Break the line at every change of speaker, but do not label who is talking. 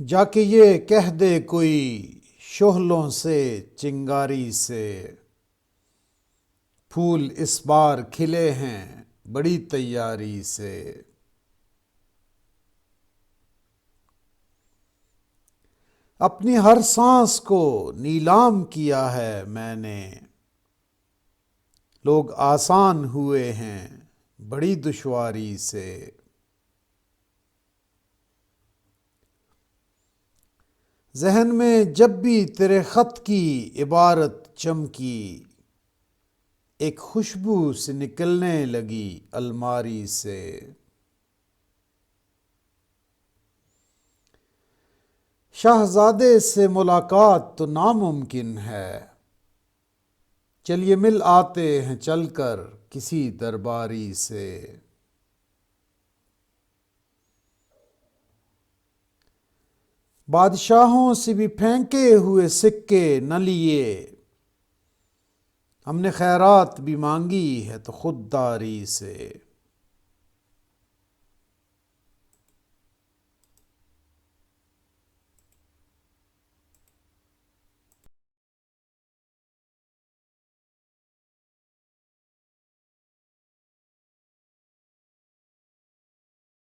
جا کے یہ کہہ دے کوئی شعلوں سے چنگاری سے، پھول اس بار کھلے ہیں بڑی تیاری سے۔ اپنی ہر سانس کو نیلام کیا ہے میں نے، لوگ آسان ہوئے ہیں بڑی دشواری سے۔ ذہن میں جب بھی تیرے خط کی عبارت چمکی، ایک خوشبو سی نکلنے لگی الماری سے۔ شہزادے سے ملاقات تو ناممکن ہے، چلیے مل آتے ہیں چل کر کسی درباری سے۔ بادشاہوں سے بھی پھینکے ہوئے سکے نہ لیے، ہم نے خیرات بھی مانگی ہے تو خودداری سے۔